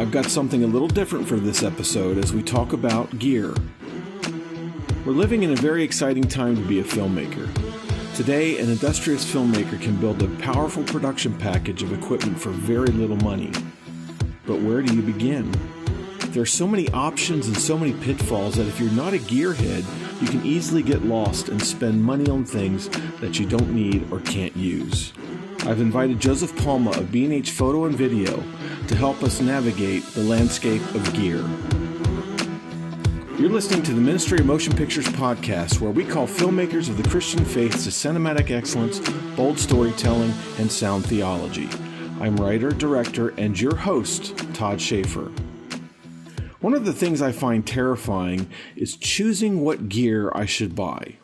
I've got something a little different for this episode as we talk about gear. We're living in a very exciting time to be a filmmaker. Today, an industrious filmmaker can build a powerful production package of equipment for very little money. But where do you begin? There are so many options and so many pitfalls that if you're not a gearhead, you can easily get lost and spend money on things that you don't need or can't use. I've invited Joseph Palma of B&H Photo and Video to help us navigate the landscape of gear. You're listening to the Ministry of Motion Pictures podcast, where we call filmmakers of the Christian faith to cinematic excellence, bold storytelling, and sound theology. I'm writer, director, and your host, Todd Schaefer. One of the things I find terrifying is choosing what gear I should buy.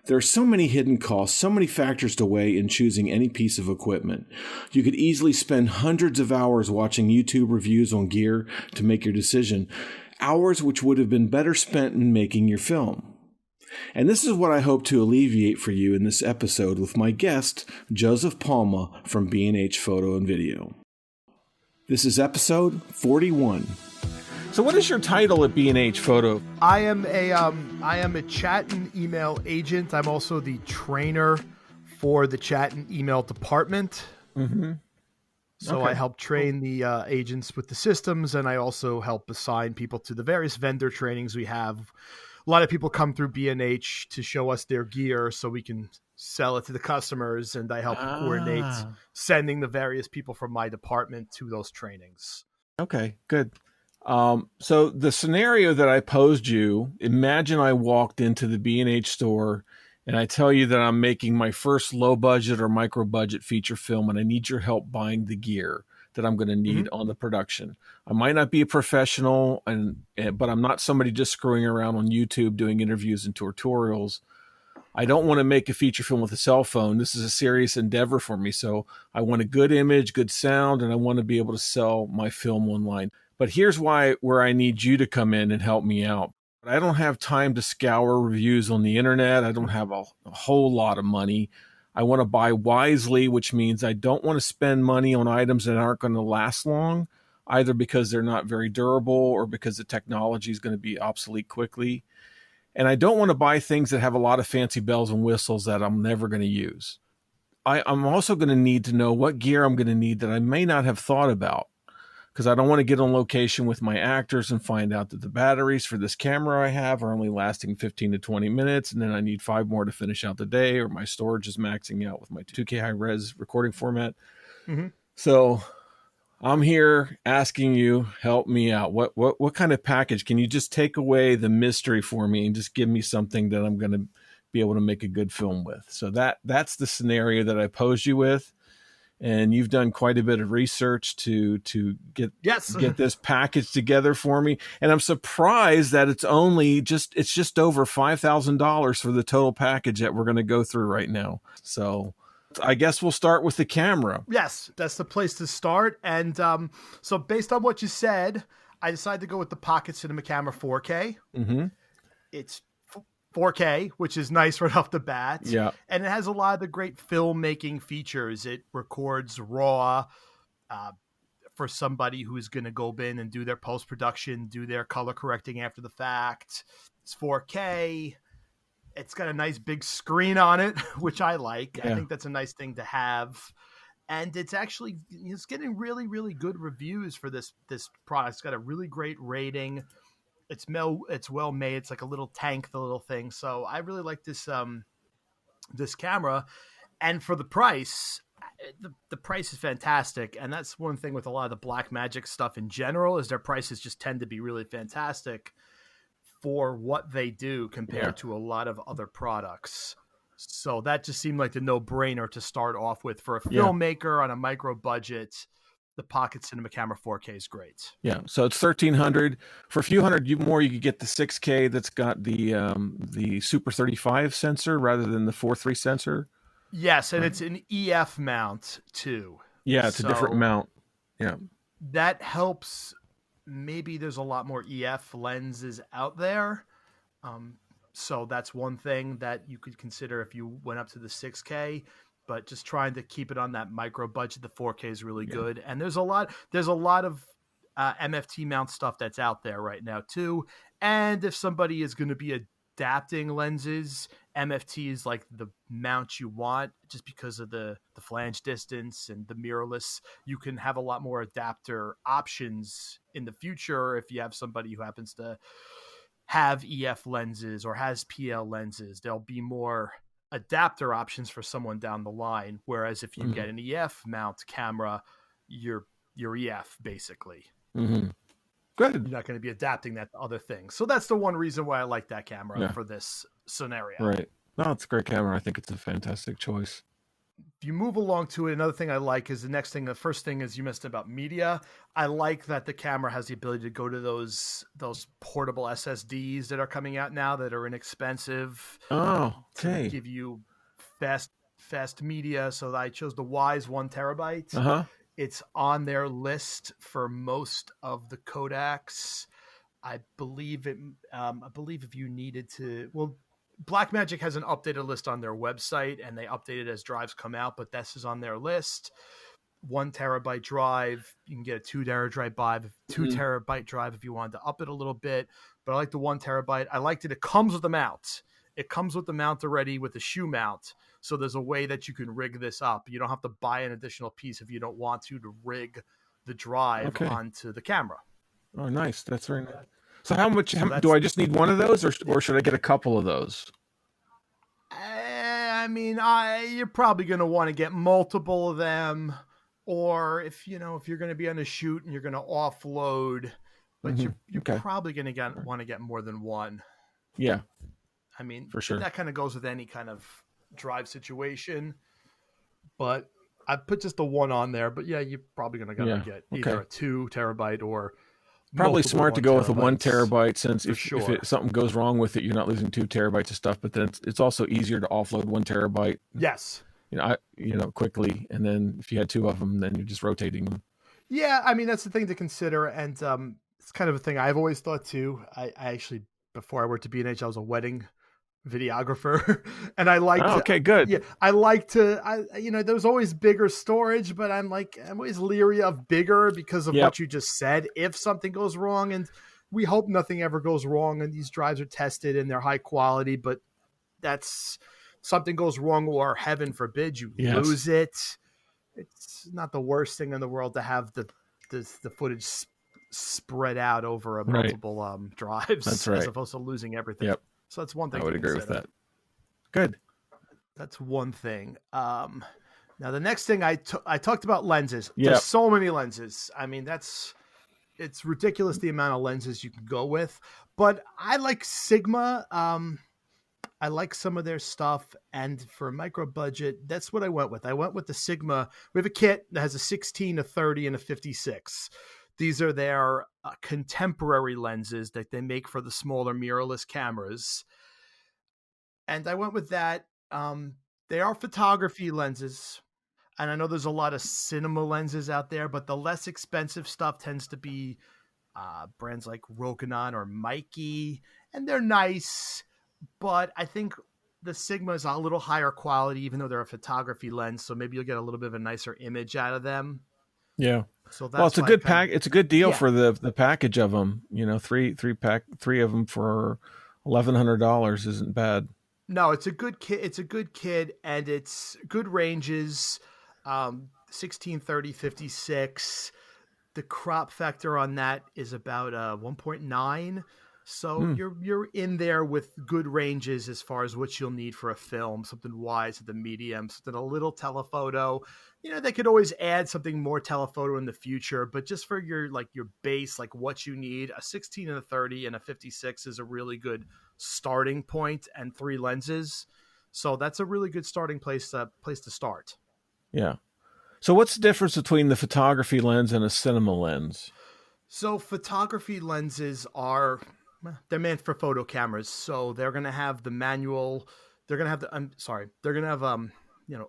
There are so many hidden costs, so many factors to weigh in choosing any piece of equipment. You could easily spend hundreds of hours watching YouTube reviews on gear to make your decision, hours which would have been better spent in making your film. And this is what I hope to alleviate for you in this episode with my guest, Joseph Palma from B&H Photo and Video. This is episode 41. So what is your title at B&H Photo? I am a chat and email agent. I'm also the trainer for the chat and email department. Mm-hmm. So okay. I help train the agents with the systems, and I also help assign people to the various vendor trainings we have. A lot of people come through B&H to show us their gear so we can sell it to the customers, and I help coordinate sending the various people from my department to those trainings. Okay, good. So the scenario that I posed you, imagine I walked into the B&H store and I tell you that I'm making my first low budget or micro budget feature film and I need your help buying the gear that I'm going to need on the production. I might not be a professional, but I'm not somebody just screwing around on YouTube doing interviews and tutorials. I don't want to make a feature film with a cell phone. This is a serious endeavor for me. So I want a good image, good sound, and I want to be able to sell my film online. But here's where I need you to come in and help me out. I don't have time to scour reviews on the internet. I don't have a whole lot of money. I want to buy wisely, which means I don't want to spend money on items that aren't going to last long, either because they're not very durable or because the technology is going to be obsolete quickly. And I don't want to buy things that have a lot of fancy bells and whistles that I'm never going to use. I'm also going to need to know what gear I'm going to need that I may not have thought about, because I don't want to get on location with my actors and find out that the batteries for this camera I have are only lasting 15 to 20 minutes, and then I need 5 more to finish out the day, or my storage is maxing out with my 2K high-res recording format. Mm-hmm. So I'm here asking you, help me out. What kind of package? Can you just take away the mystery for me and just give me something that I'm going to be able to make a good film with? So that's the scenario that I posed you with. And you've done quite a bit of research to get this package together for me. And I'm surprised that it's just over $5,000 for the total package that we're going to go through right now. So I guess we'll start with the camera. Yes, that's the place to start. And so based on what you said, I decided to go with the Pocket Cinema Camera 4K. Mm-hmm. It's 4K, which is nice right off the bat. Yeah. And it has a lot of the great filmmaking features. It records RAW for somebody who's going to go in and do their post-production, do their color correcting after the fact. It's 4K. It's got a nice big screen on it, which I like. Yeah. I think that's a nice thing to have. And it's getting really, really good reviews for this product. It's got a really great rating. It's well made. It's like a little tank, the little thing. So I really like this camera, and for the price, the price is fantastic. And that's one thing with a lot of the Blackmagic stuff in general, is their prices just tend to be really fantastic for what they do compared to a lot of other products. So that just seemed like the no-brainer to start off with for a filmmaker on a micro budget. The Pocket Cinema Camera 4K is great. Yeah, so it's $1,300. For a few hundred more, you could get the 6K that's got the Super 35 sensor rather than the 4.3 sensor. Yes, and it's an EF mount too. Yeah, it's a different mount. Yeah, that helps. Maybe there's a lot more EF lenses out there. So that's one thing that you could consider if you went up to the 6K. But just trying to keep it on that micro budget, the 4K is really good. And there's a lot of MFT mount stuff that's out there right now too. And if somebody is going to be adapting lenses, MFT is like the mount you want, just because of the flange distance and the mirrorless. You can have a lot more adapter options in the future if you have somebody who happens to have EF lenses or has PL lenses. There'll be more adapter options for someone down the line. Whereas if you Mm-hmm. get an EF mount camera, you're EF basically. Mm-hmm. Good. You're not going to be adapting that to other things. So that's the one reason why I like that camera Yeah. for this scenario. Right. No, it's a great camera. I think it's a fantastic choice. If you move along to it, another thing I like is the next thing. The first thing is you mentioned about media. I like that the camera has the ability to go to those portable SSDs that are coming out now that are inexpensive Oh, to okay. give you fast media. So I chose the Wise 1 TB. Uh-huh. It's on their list for most of the Kodaks. I believe it. I believe if you needed to, well, Blackmagic has an updated list on their website, and they update it as drives come out. But this is on their list. 1 TB drive. You can get a 2 TB drive, two Mm-hmm. terabyte drive if you wanted to up it a little bit. But I like the 1 TB. I liked it. It comes with the mount. It comes with the mount already with the shoe mount. So there's a way that you can rig this up. You don't have to buy an additional piece if you don't want to rig the drive Okay. onto the camera. Oh, nice. That's very nice. So how much So do that's I just need one of those, or should I get a couple of those? I mean, you're probably going to want to get multiple of them, or if you're going to be on a shoot and you're going to offload, but Mm-hmm. you're Okay. probably going to want to get more than one. Yeah, I mean, for sure. that kind of goes with any kind of drive situation, but I put just the one on there. But yeah, you're probably going to Yeah. get either Okay. a 2 TB or Probably multiple smart to one go with a one terabytes terabyte since for if sure. something goes wrong with it, you're not losing 2 TB of stuff. But then it's also easier to offload 1 TB, Yes. quickly. And then if you had two of them, then you're just rotating them. Yeah, I mean that's the thing to consider, and it's kind of a thing I've always thought too. I actually, before I worked at B&H, I was a wedding videographer, and I like Oh, to, okay, good. yeah, I like to, there's always bigger storage, but I'm always leery of bigger because of Yep. what you just said. If something goes wrong, and we hope nothing ever goes wrong, and these drives are tested and they're high quality, but that's something goes wrong, or heaven forbid you Yes. lose it. It's not the worst thing in the world to have the footage spread out over a Right. multiple That's drives as right. opposed to losing everything. Yep. So that's one I thing to would agree with consider. that. Good. That's one thing. Now the next thing I talked about lenses. There's Yep. so many lenses. I mean, it's ridiculous the amount of lenses you can go with. But I like Sigma. I like some of their stuff, and for a micro budget, that's what I went with. I went with the Sigma. We have a kit that has a 16, a 30, and a 56. These are their contemporary lenses that they make for the smaller mirrorless cameras, and I went with that. They are photography lenses, and I know there's a lot of cinema lenses out there, but the less expensive stuff tends to be brands like Rokinon or Mikey, and they're nice, but I think the Sigma is a little higher quality, even though they're a photography lens. So maybe you'll get a little bit of a nicer image out of them. Yeah. So Well, that's it's a why I good kind of, pack. It's a good deal yeah. for the package of them. Three of them for $1,100 isn't bad. No, it's a good kit. It's a good kit, and it's good ranges. 16, 30, 56. The crop factor on that is about 1.9. So Hmm. you're in there with good ranges as far as what you'll need for a film, something wide, something medium, something a little telephoto. They could always add something more telephoto in the future, but just for your base, like what you need, a 16 and a 30 and a 56 is a really good starting point, and three lenses. So that's a really good starting place to start. Yeah. So what's the difference between the photography lens and a cinema lens? So photography lenses they're meant for photo cameras. So they're going to have the manual. They're going to have I'm sorry. They're going to have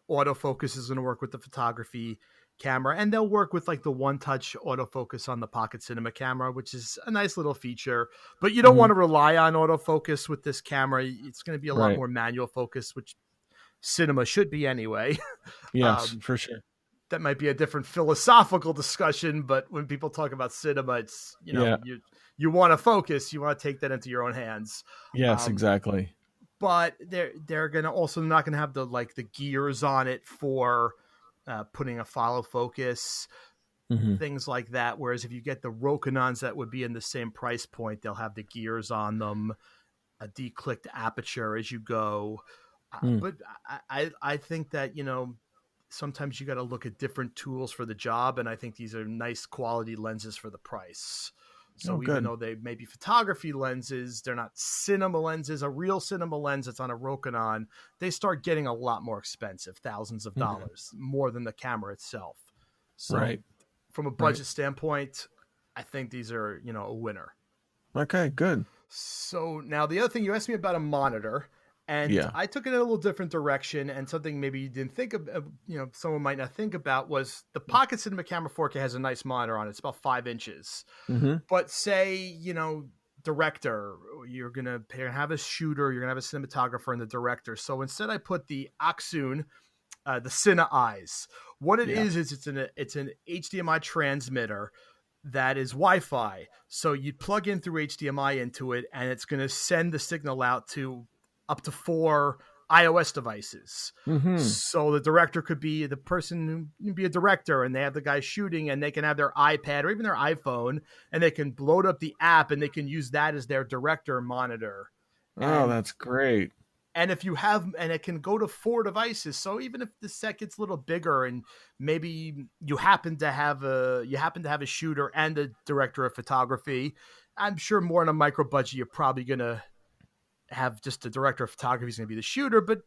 autofocus is going to work with the photography camera, and they'll work with like the one touch autofocus on the pocket cinema camera, which is a nice little feature. But you don't Hmm. want to rely on autofocus with this camera. It's going to be a lot Right. more manual focus, which cinema should be anyway. Yes, um, for sure. that might be a different philosophical discussion, but when people talk about cinema, it's, Yeah. you want to focus, you want to take that into your own hands. Yes, Um, exactly. but they're gonna also not gonna have the gears on it for putting a follow focus, Hmm. things like that. Whereas if you get the Rokinons that would be in the same price point, they'll have the gears on them, a declicked aperture as you go. Mm. But I think that, sometimes you got to look at different tools for the job, and I think these are nice quality lenses for the price. Oh, So even good. though they may be photography lenses, they're not cinema lenses. A real cinema lens that's on a Rokinon, they start getting a lot more expensive, thousands of Mhm. dollars, more than the camera itself. So Right. from a Right. budget standpoint, I think these are, a winner. Okay, good. So now the other thing, you asked me about a monitor, and Yeah. I took it in a little different direction. And something maybe you didn't think of, someone might not think about, was the Pocket Cinema Camera 4K has a nice monitor on it. It's about 5 inches. Hmm. But say, director, you're gonna have a shooter, you're gonna have a cinematographer, and the director. So instead, I put the Oxune, the Cine Eyes. What it Yeah. is it's an HDMI transmitter that is Wi-Fi. So you plug in through HDMI into it, and it's going to send the signal out to up to 4 iOS devices. Hmm. So the director could be the person who be a director, and they have the guy shooting, and they can have their iPad or even their iPhone, and they can load up the app, and they can use that as their director monitor. Oh, And that's great. if you have, and it can go to 4 devices, so even if the set gets a little bigger, and maybe you happen to have a shooter and a director of photography, I'm sure more on a micro budget you're probably going to have just the director of photography is going to be the shooter. But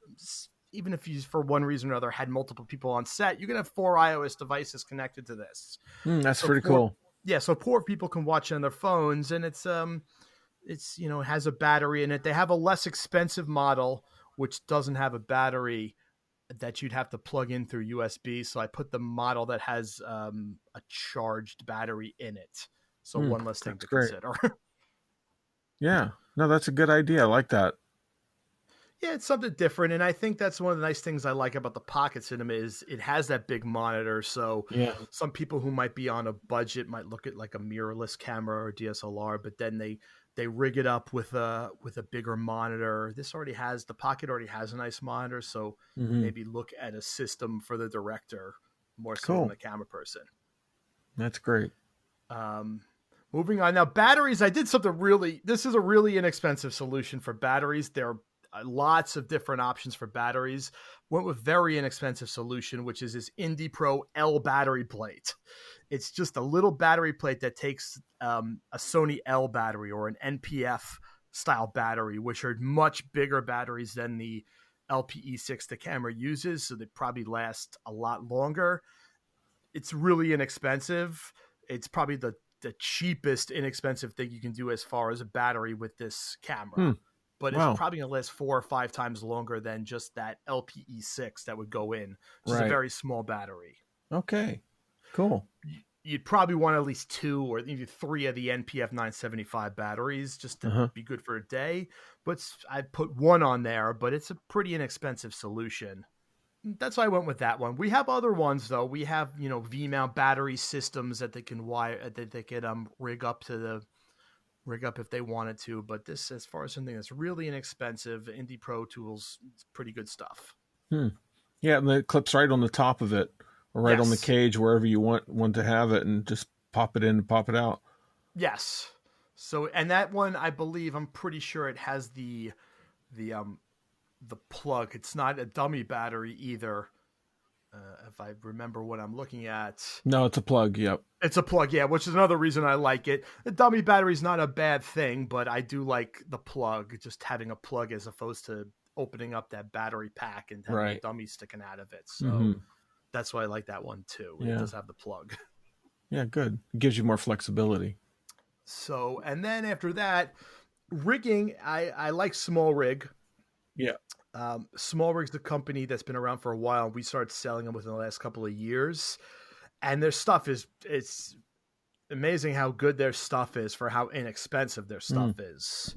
even if you, for one reason or other, had multiple people on set, you're going to have 4 iOS devices connected to this. That's So pretty four cool. Yeah, so poor people can watch it on their phones, and it has a battery in it. They have a less expensive model which doesn't have a battery that you'd have to plug in through USB. So I put the model that has a charged battery in it. So one less thing That's to great. consider. Yeah. No, that's a good idea. I like that. Yeah, it's something different, and I think that's one of the nice things I like about the Pocket Cinema is it has that big monitor. So Yeah. some people who might be on a budget might look at like a mirrorless camera or DSLR, but then they rig it up with a bigger monitor. The Pocket already has a nice monitor, so Hmm. maybe look at a system for the director more so than Cool. the camera person. That's great. Um, Moving on now, batteries. I did something really. This is a really inexpensive solution for batteries. There are lots of different options for batteries. Went with very inexpensive solution, which is this Indie Pro L battery plate. It's just a little battery plate that takes a Sony L battery or an NPF style battery, which are much bigger batteries than the LPE6 the camera uses, so they probably last a lot longer. It's really inexpensive. It's probably the cheapest inexpensive thing you can do as far as a battery with this camera. Hmm. But it's Wow. probably going to last 4 or 5 times longer than just that LPE6 that would go in, which is a Right. very small battery. Okay. Cool. You'd probably want at least 2 or even 3 of the NPF 975 batteries just to Uh-huh. be good for a day. But I put one on there, but it's a pretty inexpensive solution. That's why I went with that one. We have other ones though. We have V mount battery systems that they can wire that they could rig up if they wanted to. But this, as far as something that's really inexpensive, Indie Pro Tools, it's pretty good stuff. Hmm. Yeah, and it clips right on the top of it, or right on the Yes, cage, wherever you want to have it, and just pop it in and pop it out. yes. So, and that one, I believe, I'm pretty sure it has the the plug. It's not a dummy battery either. If I remember what I'm looking at, No, it's a plug. Yep. it's a plug, yeah, which is another reason I like it. The dummy battery is not a bad thing, but I do like the plug, just having a plug as opposed to opening up that battery pack and having a Right. dummy sticking out of it. So Hmm. that's why I like that one too. It Yeah. does have the plug. Yeah. Good. It gives you more flexibility. So, and then after that, rigging, I like Small Rig. Yeah. Small Rig's the company that's been around for a while. We started selling them within the last couple of years, and their stuff is it's amazing how good their stuff is for how inexpensive their Mm. stuff is.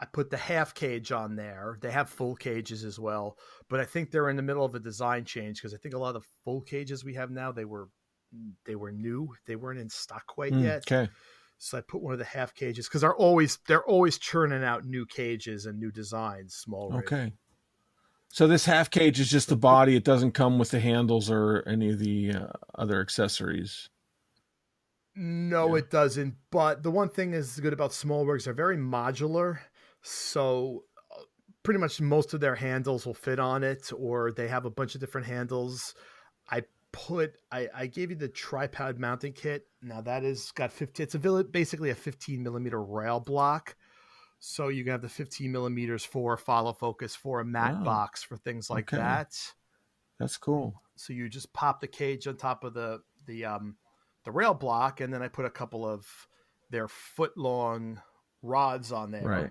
I put the half cage on there. They have full cages as well, but I think they're in the middle of a design change because I think a lot of the full cages we have now they were new. They weren't in stock quite yet. Okay. So I put one of the half cages because they're always churning out new cages and new designs, small rig. Okay. So this half cage is just So the I put body. It doesn't come with the handles or any of the other accessories. No, Yeah. it doesn't. But the one thing is good about small rigs, they're very modular. So pretty much most of their handles will fit on it, or they have a bunch of different handles. I gave you the tripod mounting kit. Now that is got 50. It's basically a 15 millimeter rail block. So you can have the 15 millimeters for follow focus, for a matte Oh, box, for things like okay. that. That's cool. So you just pop the cage on top of the rail block, and then I put a couple of their foot long rods on there. Right.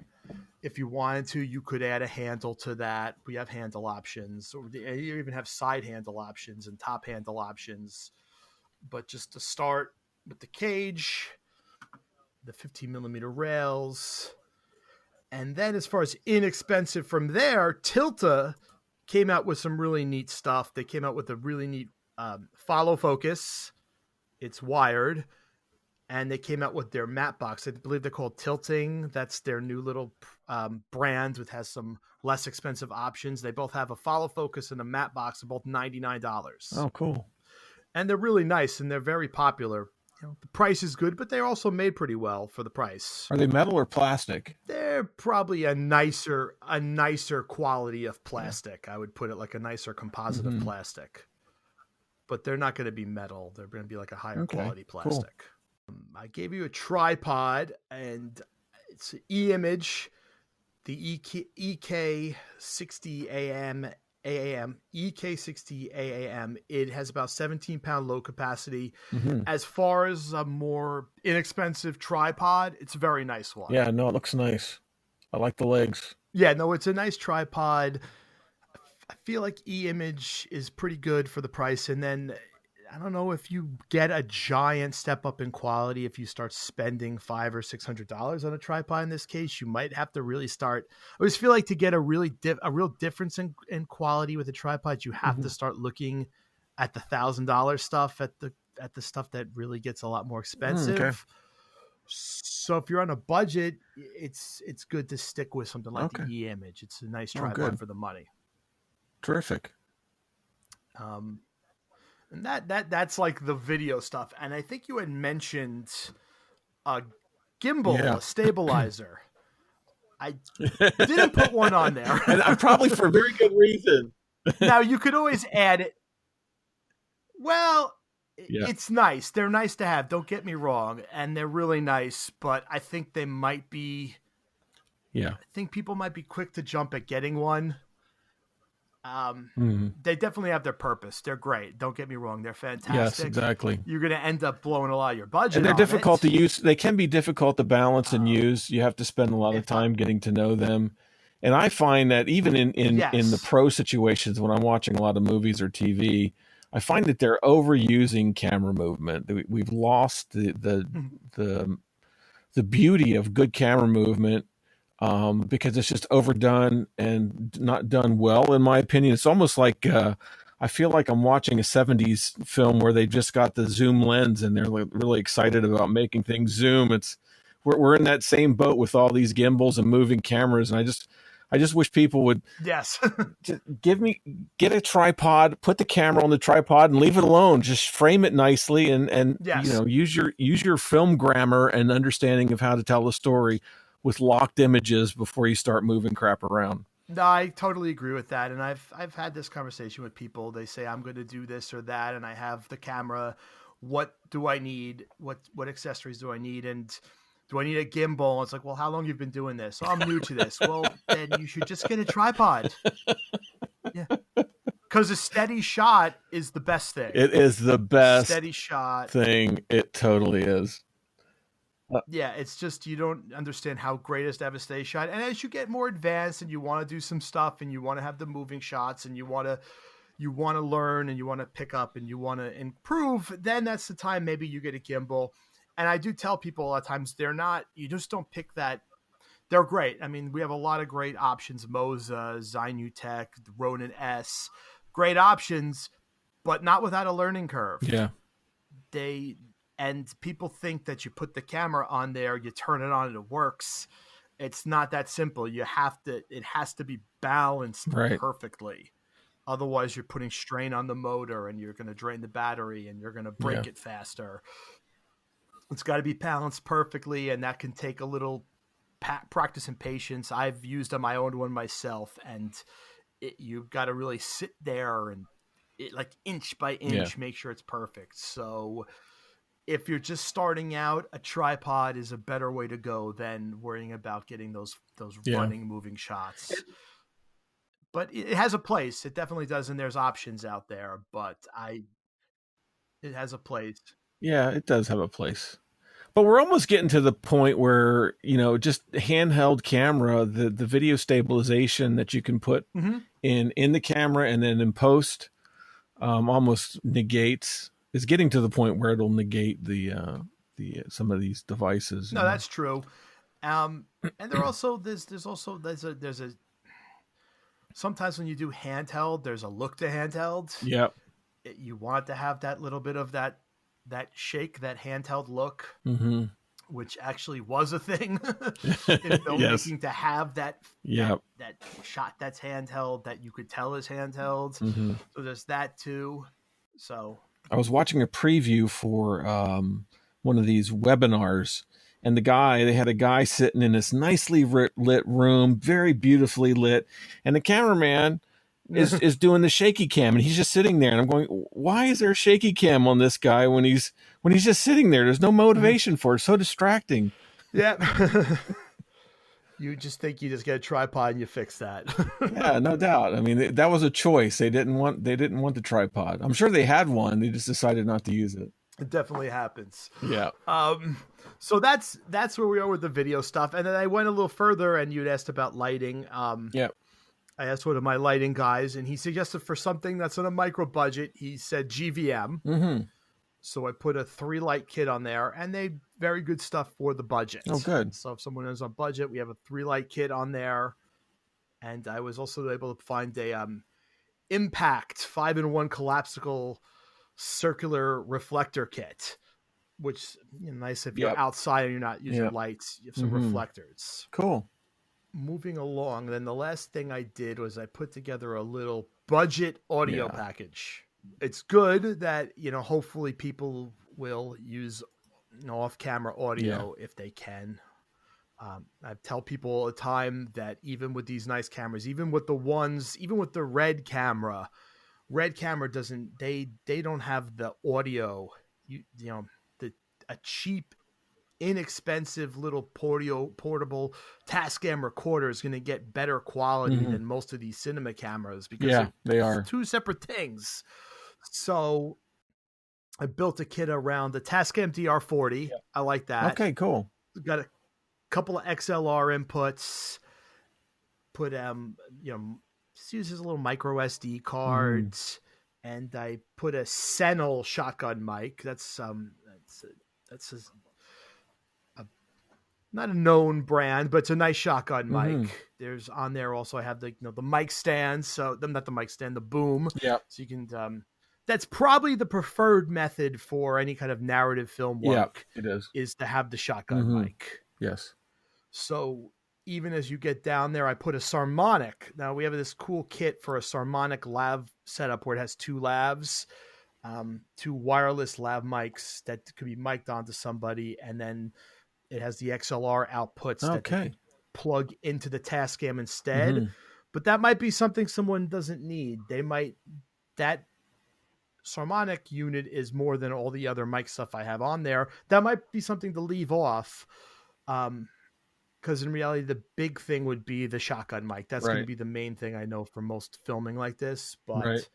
If you wanted to, you could add a handle to that. We have handle options, or you even have side handle options and top handle options. But just to start with the cage, the 15 millimeter rails, and then as far as inexpensive from there, Tilta came out with some really neat stuff. They came out with a really neat follow focus. It's wired, and they came out with their matte box. I believe they're called Tilting. That's their new little brand, which has some less expensive options. They both have a follow focus and a matte box. They're both $99, Oh, cool. and they're really nice and they're very popular. The price is good, but they're also made pretty well for the price. Are they metal or plastic? They're probably a nicer quality of Yeah. plastic. I would put it like a nicer composite of Mm-hmm. plastic. But they're not going to be metal. They're going to be like a higher Okay. quality Cool. plastic. I gave you a tripod, and it's an E-Image, the EK60 AAM EK60 AAM. It has about 17-pound load capacity. Mm-hmm. As far as a more inexpensive tripod, it's a very nice one. Yeah. No, it looks nice. I like the legs. Yeah, no, it's a nice tripod. I feel like E-Image is pretty good for the price, and then I don't know if you get a giant step up in quality if you start spending $500 or $600 on a tripod. In this case, you might have to really start. I always feel like to get a real difference in quality with a tripod, you have Mm-hmm. to start looking at the $1,000 stuff, at the stuff that really gets a lot more Okay. expensive. So if you're on a budget, it's good to stick with something like the Okay. E-Image. It's a nice Oh, tripod good. for the money. Terrific. Um, and that's like the video stuff. And I think you had mentioned a gimbal, Yeah. a stabilizer. I didn't put one on there. And probably for a very good reason. Now you could always add it. Well, Yeah. it's nice. They're nice to have. Don't get me wrong, and they're really nice. But I think they might be. Yeah. I think people might be quick to jump at getting one. Mm-hmm. They definitely have their purpose. They're great. Don't get me wrong. They're Yes, fantastic. exactly. You're going to end up blowing a lot of your budget And they're on difficult it. to use. They can be difficult to balance and Um, use. You have to spend a lot of if I, time getting to know them. And I find that even in the yes. pro situations, when I'm watching a lot of movies or TV, I find that they're overusing camera movement. We've lost the the beauty of good camera movement because it's just overdone and not done well, in my opinion. It's almost like I feel like I'm watching a 70s film where they just got the zoom lens and they're really excited about making things zoom. We're in that same boat with all these gimbals and moving cameras, and I just wish people would Yes. just get a tripod, put the camera on the tripod, and leave it alone. Just frame it nicely, and Yes. use your film grammar and understanding of how to tell a story with locked images before you start moving crap around. No, I totally agree with that. And I've had this conversation with people. They say I'm going to do this or that, and I have the camera. What do I need? What accessories do I need? And do I need a gimbal? It's like, well, how long you've been doing this? Oh, I'm new to this. Well, then you should just get a tripod. Yeah, because a steady shot is the best thing. It is the best Steady shot. thing. It totally is. Yeah, it's just you don't understand how great it is to have a steady shot. And as you get more advanced and you want to do some stuff and you want to have the moving shots and you want to learn and you want to pick up and you want to improve, then that's the time maybe you get a gimbal. And I do tell people a lot of times you just don't pick that They're great. I mean, we have a lot of great options: Moza, Zynutech, Ronin S. Great options, but not without a learning curve. Yeah. They and people think that you put the camera on there, you turn it on, and it works. It's not that simple. You have to. It has to be balanced Right. perfectly. Otherwise, you're putting strain on the motor, and you're going to drain the battery, and you're going to Yeah. break it faster. It's got to be balanced perfectly, and that can take a little practice and patience. I've used on my own one myself, and you've got to really sit there and like inch by Yeah. inch make sure it's perfect. So if you're just starting out, a tripod is a better way to go than worrying about getting those Yeah. running moving shots. But it has a place. It definitely does, and there's options out there. But I it has a place. Yeah, it does have a place. But we're almost getting to the point where, just handheld camera, the video stabilization that you can put Mm-hmm. in the camera and then in post, almost negates, is getting to the point where it'll negate the some of these devices. No, that's true. Um, and there's a sometimes when you do handheld, there's a look to handheld. Yep. You want to have that little bit of that shake, that handheld look, Mm-hmm. which actually was a thing in Yes. filmmaking, to have Yep. that shot that's handheld that you could tell is handheld. Mm-hmm. So there's that too. So I was watching a preview for one of these webinars, and they had a guy sitting in this nicely lit room, very beautifully lit, and the cameraman is doing the shaky cam, and he's just sitting there, and I'm going, why is there a shaky cam on this guy when he's just sitting there? There's no motivation for it. It's so distracting. yeah. You just think you just get a tripod and you fix that. Yeah, no doubt. I mean, that was a choice. They didn't want the tripod. I'm sure they had one. They just decided not to use it. It definitely happens. Yeah. Um, so that's where we are with the video stuff. And then I went a little further, and you'd asked about lighting. Yeah. I asked one of my lighting guys, and he suggested for something that's on a micro budget, he said GVM. Mm-hmm. So I put a 3 light kit on there, and they very good stuff for the Oh, budget. good. So if someone is on budget, we have a 3 light kit on there. And I was also able to find a Impact 5-in-1 collapsible circular reflector kit, which nice if you're Yep. outside and you're not using Yep. lights. You have some Mm-hmm. reflectors. Cool. Moving along, then the last thing I did was I put together a little budget audio Yeah. package. It's good that hopefully people will use off-camera Yeah. audio if they can. I tell people all the time that even with these nice cameras, even with the red camera doesn't they don't have the audio. The a cheap, inexpensive little portable Tascam recorder is going to get better quality Mm-hmm. than most of these cinema cameras because Yeah, they're they are. two separate things. So I built a kit around the Tascam DR40. Yeah. I like that. Okay, cool. Got a couple of XLR inputs. Put just uses a little micro SD Mm-hmm. cards, and I put a Senel shotgun mic. That's not a known brand, but it's a nice shotgun Mm-hmm. mic. There's on there also I have the mic stand, so not the mic stand, the boom, Yeah. so you can. That's probably the preferred method for any kind of narrative film Yeah, work, it is. is to have the shotgun Mm-hmm. mic. Yes. So even as you get down there, I put a Sarmonic. Now we have this cool kit for a Sarmonic lav setup where it has 2 lavs, 2 wireless lav mics that could be mic'd onto somebody, and then it has the XLR outputs that they Okay. could plug into the Tascam instead. Mm-hmm. But that might be something someone doesn't need. That Sarmonic unit is more than all the other mic stuff I have on there. That might be something to leave off. Because in reality, the big thing would be the shotgun mic. That's going to Right. be the main thing I know for most filming like this. Right. But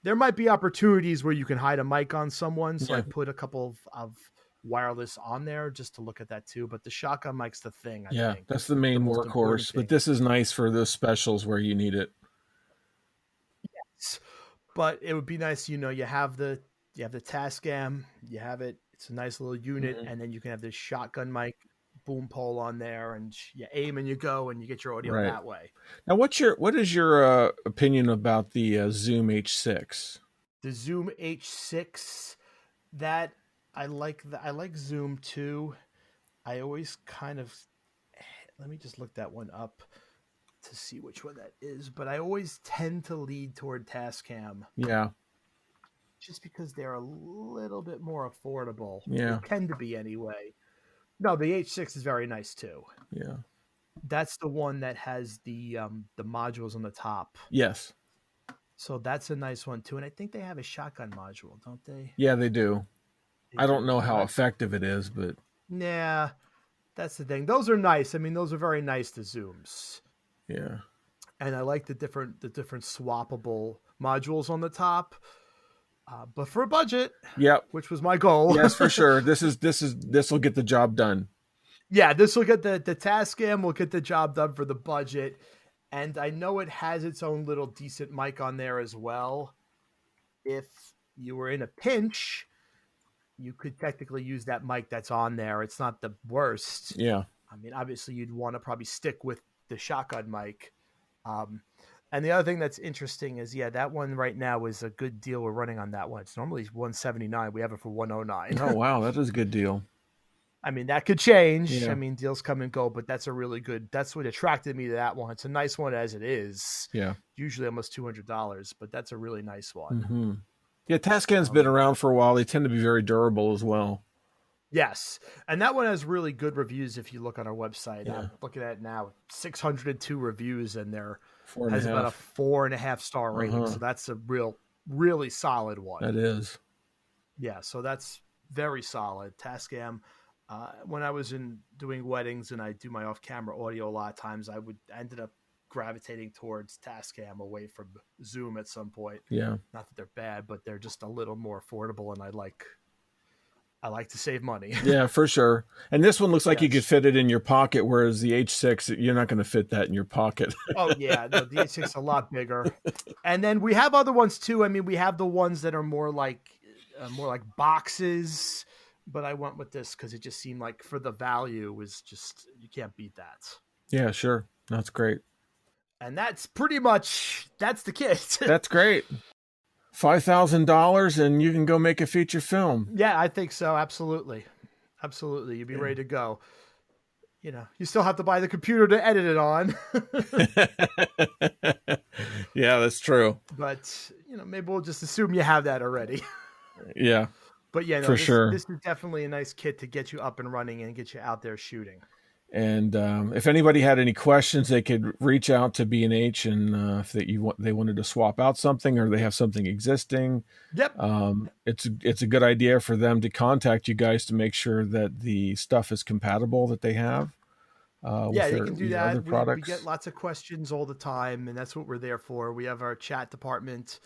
there might be opportunities where you can hide a mic on someone. So I Yeah. put a couple of wireless on there just to look at that too. But the shotgun mic's the thing, I Yeah, think. that's the The main most important workhorse, but thing. this is nice for those specials where you need it. But it would be nice, you have the Tascam, you have it. It's a nice little unit, Mm-hmm. and then you can have this shotgun mic boom pole on there, and you aim and you go, and you get your audio Right. that way. Now, what is your opinion about the Zoom H6? The Zoom H6, that I like Zoom too. I always kind of let me just look that one up to see which one that is, but I always tend to lead toward Tascam Yeah. just because they're a little bit more affordable. They Yeah. tend to be anyway. No, the H6 is very nice too. Yeah. That's the one that has the modules on the top. Yes. So that's a nice one too. And I think they have a shotgun module, don't they? Yeah, they do. They I don't do. know how But effective it is, but yeah, that's the thing. Those are nice. I mean, those are very nice to zooms. yeah. And I like the different swappable modules on the top. But for a budget, Yep. which was my goal, Yes, for sure. This will get the job done. yeah, this will get the Tascam will get the job done for the budget. And I know it has its own little decent mic on there as well. If you were in a pinch, you could technically use that mic that's on there. It's not the worst. Yeah. I mean, obviously, you'd want to probably stick with the shotgun mic. Um, and the other thing that's interesting is, yeah, that one right now is a good deal we're running on that one. It's normally 179. We have it for 109. Oh wow, that is a good deal. I mean, that could change. I Yeah. mean, deals come and go, but that's a really good. That's what attracted me to that one. It's a nice one as it is. Yeah. Usually almost $200, but that's a really nice one. Hmm. Yeah, Tascam's been around for a while. They tend to be very durable as well. Yes, and that one has really good reviews. If you look on our website, Yeah. I'm looking at it now, 602 reviews, and there Four and a has about a half. 4.5 star rating. Uh-huh. So that's a really solid one. That is. Yeah, so that's very solid. Tascam. When I was in doing weddings and I do my off-camera audio, a lot of times I ended up gravitating towards Tascam away from Zoom at some point. Yeah. Not that they're bad, but they're just a little more affordable, and I like to save money. Yeah, for sure. And this one looks like you could Yes. fit it in your pocket, whereas the H6, you're not going to fit that in your pocket. Oh yeah, no, the H6 is a lot bigger. And then we have other ones too. I mean, we have the ones that are more like boxes, but I went with this because it just seemed like for the value was just you can't beat that. Yeah, sure. That's great. And that's pretty much that's the kit. That's great. $5,000 and you can go make a feature film. Yeah, I think so. Absolutely, absolutely. You'd be ready to go. You know, you still have to buy the computer to edit it on. Yeah, that's true. But you know, maybe we'll just assume you have that already. Yeah, But yeah, no, for sure. this is definitely a nice kit to get you up and running and get you out there shooting. And if anybody had any questions, they could reach out to B&H, and if they wanted to swap out something or they have something existing, Yep. it's a good idea for them to contact you guys to make sure that the stuff is compatible that they have Yeah, with they their can do your other that. We get products. lots of questions all the time, and that's what we're there for. We have our chat department.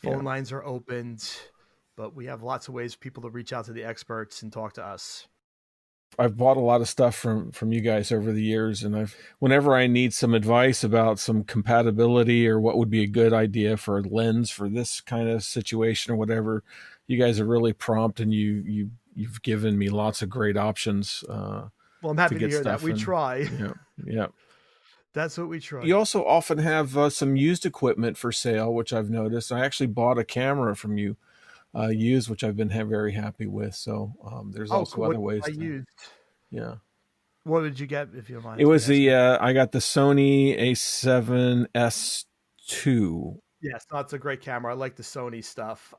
Yeah. Phone lines are opened, but we have lots of ways for people to reach out to the experts and talk to us. I've bought a lot of stuff from you guys over the years, and whenever I need some advice about some compatibility or what would be a good idea for a lens for this kind of situation or whatever, you guys are really prompt, and you've given me lots of great options Well, I'm to happy to get hear that. stuff We in. try. Yeah, yeah. That's what we try. You also often have some used equipment for sale, which I've noticed. I actually bought a camera from you used, which I've been very happy with. So there's Oh, also cool. What other ways I to, used. yeah. What did you get, if you don't It mind me was asking? I got the Sony A7S2. Yes, that's a great camera. I like the Sony stuff.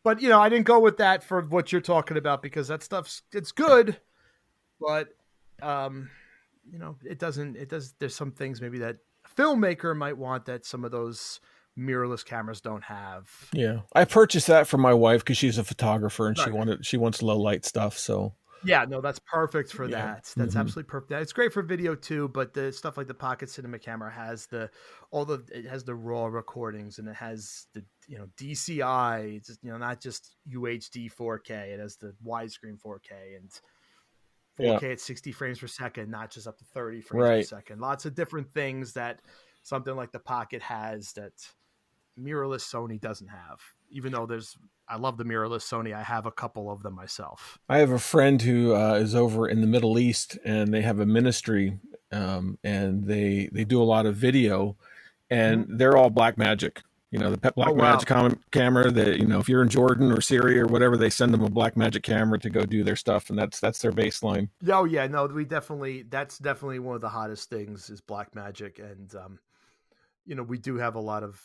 But you know, I didn't go with that for what you're talking about because that it's good, but um, you know, it does. There's some things maybe that a filmmaker might want that some of those mirrorless cameras don't have. Yeah, I purchased that for my wife because she's a photographer and Right. she wants low light stuff. So Yeah, no, that's perfect for yeah, that. That's hmm absolutely perfect. It's great for video too, but the stuff like the Pocket Cinema camera has it has the raw recordings and it has the DCI. It's just, not just UHD 4K. It has the widescreen 4K and yeah, 4K at 60 frames per second, not just up to 30 frames per right. second. Lots of different things that something like the Pocket has that mirrorless Sony doesn't have. Even though there's I love the mirrorless Sony. I have a couple of them myself. I have a friend who is over in the Middle East, and they have a ministry, and they do a lot of video, and they're all Blackmagic. You know, the Oh, wow. Blackmagic camera that, you know, if you're in Jordan or Syria or whatever, they send them a Blackmagic camera to go do their stuff, and that's their baseline. Oh yeah, no, that's definitely one of the hottest things is Blackmagic, and we do have a lot of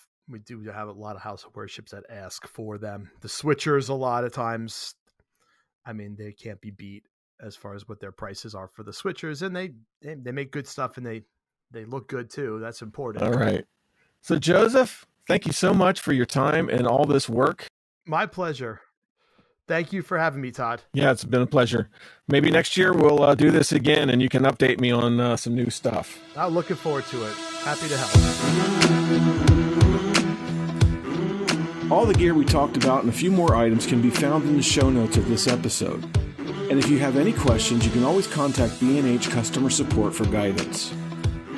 house of worships that ask for them. The switchers, a lot of times, I mean, they can't be beat as far as what their prices are for the switchers, and they make good stuff, and they look good too. That's important. All right. So Joseph, thank you so much for your time and all this work. My pleasure. Thank you for having me, Todd. Yeah, it's been a pleasure. Maybe next year we'll do this again, and you can update me on some new stuff. I'm looking forward to it. Happy to help. All the gear we talked about and a few more items can be found in the show notes of this episode. And if you have any questions, you can always contact B&H Customer Support for guidance.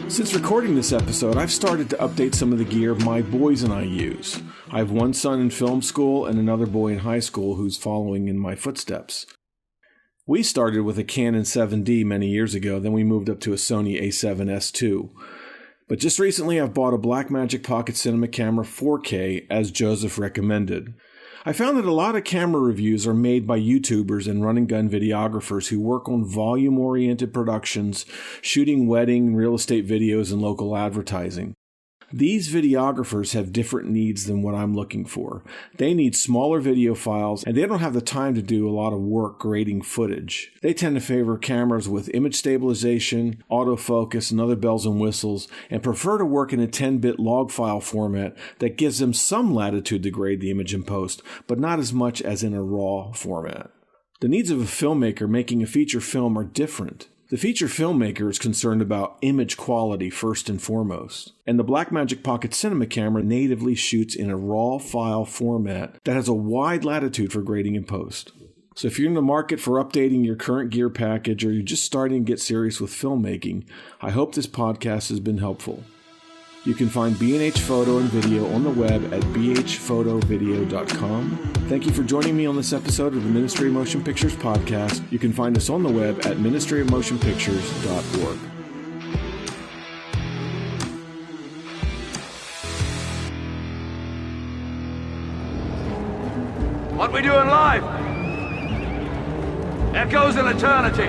Since recording this episode, I've started to update some of the gear my boys and I use. I have one son in film school and another boy in high school who's following in my footsteps. We started with a Canon 7D many years ago, then we moved up to a Sony a7S II. But just recently I've bought a Blackmagic Pocket Cinema Camera 4K as Joseph recommended. I found that a lot of camera reviews are made by YouTubers and run and gun videographers who work on volume-oriented productions, shooting wedding, real estate videos, and local advertising. These videographers have different needs than what I'm looking for. They need smaller video files, and they don't have the time to do a lot of work grading footage. They tend to favor cameras with image stabilization, autofocus, and other bells and whistles, and prefer to work in a 10-bit log file format that gives them some latitude to grade the image in post, but not as much as in a RAW format. The needs of a filmmaker making a feature film are different. The feature filmmaker is concerned about image quality first and foremost, and the Blackmagic Pocket Cinema camera natively shoots in a RAW file format that has a wide latitude for grading in post. So if you're in the market for updating your current gear package or you're just starting to get serious with filmmaking, I hope this podcast has been helpful. You can find B&H Photo and Video on the web at bhphotovideo.com. Thank you for joining me on this episode of the Ministry of Motion Pictures podcast. You can find us on the web at ministryofmotionpictures.org. What we do in life echoes in eternity.